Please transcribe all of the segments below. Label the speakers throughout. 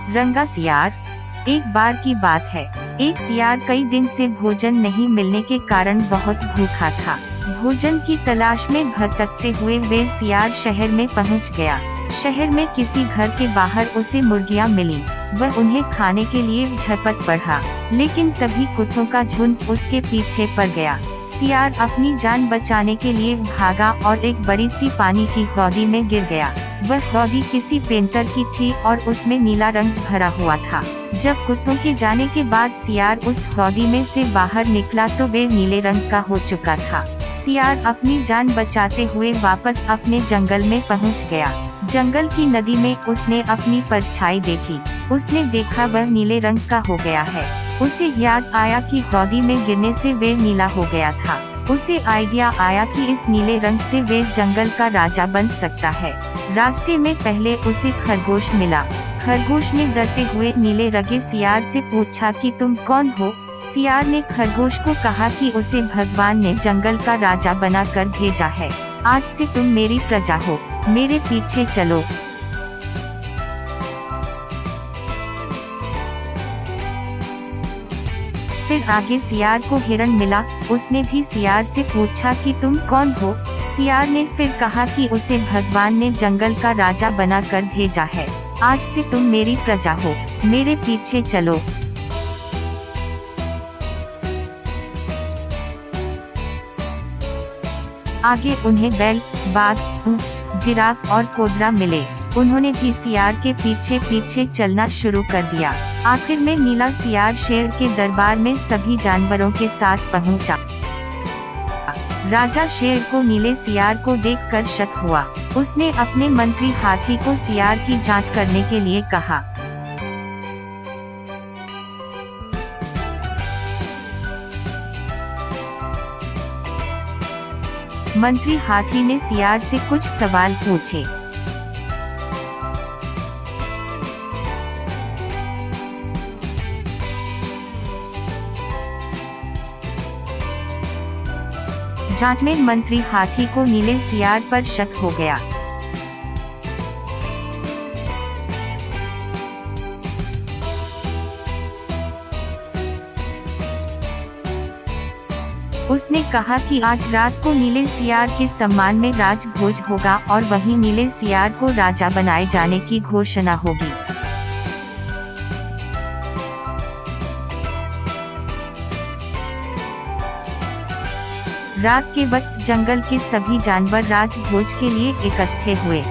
Speaker 1: रंगा सियार। एक बार की बात है, एक सियार कई दिन से भोजन नहीं मिलने के कारण बहुत भूखा था। भोजन की तलाश में भटकते हुए वे सियार शहर में पहुंच गया। शहर में किसी घर के बाहर उसे मुर्गियां मिली। वह उन्हें खाने के लिए झपट पड़ा, लेकिन तभी कुत्तों का झुंड उसके पीछे पड़ गया। सियार अपनी जान बचाने के लिए भागा और एक बड़ी सी पानी की हौदी में गिर गया। वह हौदी किसी पेंटर की थी और उसमें नीला रंग भरा हुआ था। जब कुत्तों के जाने के बाद सियार उस हौदी में से बाहर निकला तो वे नीले रंग का हो चुका था। सियार अपनी जान बचाते हुए वापस अपने जंगल में पहुंच गया। जंगल की नदी में उसने अपनी परछाई देखी। उसने देखा वह नीले रंग का हो गया है। उसे याद आया कि हौदी में गिरने से वे नीला हो गया था। उसे आइडिया आया कि इस नीले रंग से वे जंगल का राजा बन सकता है। रास्ते में पहले उसे खरगोश मिला। खरगोश ने डरते हुए नीले रंगे सियार से पूछा कि तुम कौन हो। सियार ने खरगोश को कहा कि उसे भगवान ने जंगल का राजा बनाकर भेजा है। आज से तुम मेरी प्रजा हो, मेरे पीछे चलो। फिर आगे सियार को हिरण मिला। उसने भी सियार से पूछा कि तुम कौन हो। सियार ने फिर कहा कि उसे भगवान ने जंगल का राजा बनाकर भेजा है। आज से तुम मेरी प्रजा हो, मेरे पीछे चलो। आगे उन्हें बैल, बाघ, ऊंट, जिराफ और कोबरा मिले। उन्होंने भी सियार के पीछे पीछे चलना शुरू कर दिया। आखिर में नीला सियार शेर के दरबार में सभी जानवरों के साथ पहुंचा। राजा शेर को नीले सियार को देखकर शक हुआ। उसने अपने मंत्री हाथी को सियार की जांच करने के लिए कहा। मंत्री हाथी ने सियार से कुछ सवाल पूछे। जांच में मंत्री हाथी को नीले सियार पर शक हो गया। उसने कहा कि आज रात को नीले सियार के सम्मान में राजभोज होगा और वहीं नीले सियार को राजा बनाए जाने की घोषणा होगी। रात के वक्त जंगल के सभी जानवर राजभोज के लिए इकट्ठे हुए।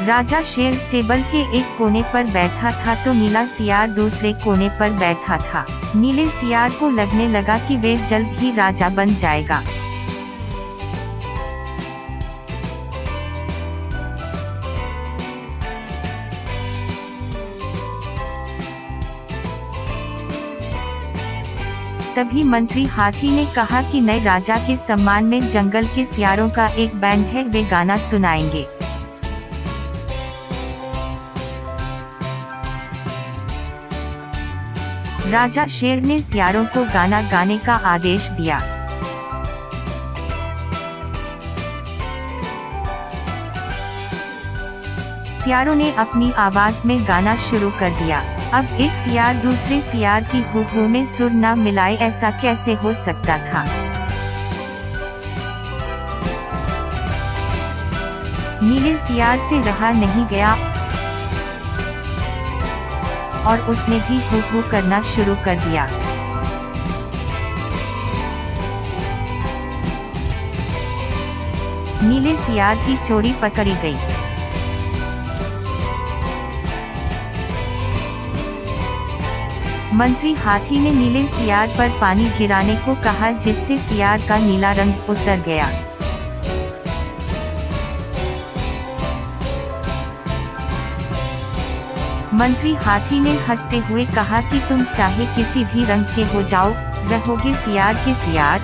Speaker 1: राजा शेर टेबल के एक कोने पर बैठा था तो नीला सियार दूसरे कोने पर बैठा था। नीले सियार को लगने लगा कि वे जल्द ही राजा बन जाएगा। तभी मंत्री हाथी ने कहा कि नए राजा के सम्मान में जंगल के सियारों का एक बैंड है, वे गाना सुनाएंगे। राजा शेर ने सियारों को गाना गाने का आदेश दिया। सियारों ने अपनी आवाज में गाना शुरू कर दिया। अब एक सियार दूसरे सियार की हू में सुर न मिलाए, ऐसा कैसे हो सकता था। नीले सियार से रहा नहीं गया और उसने भी हू करना शुरू कर दिया। नीले सियार की चोरी पकड़ी गई। मंत्री हाथी ने नीले सियार पर पानी गिराने को कहा, जिससे सियार का नीला रंग उतर गया। मंत्री हाथी ने हंसते हुए कहा कि तुम चाहे किसी भी रंग के हो जाओ, रहोगे सियार के सियार।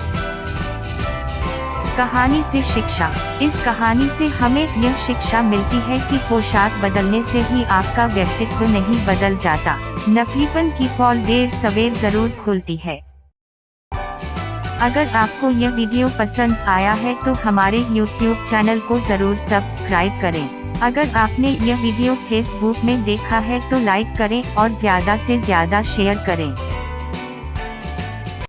Speaker 1: कहानी से शिक्षा। इस कहानी से हमें यह शिक्षा मिलती है कि पोशाक बदलने से ही आपका व्यक्तित्व नहीं बदल जाता। नकलीपन की पोल देर सवेर जरूर खुलती है। अगर आपको यह वीडियो पसंद आया है तो हमारे YouTube चैनल को जरूर सब्सक्राइब करें। अगर आपने यह वीडियो फेसबुक में देखा है तो लाइक करें और ज्यादा से ज्यादा शेयर करें।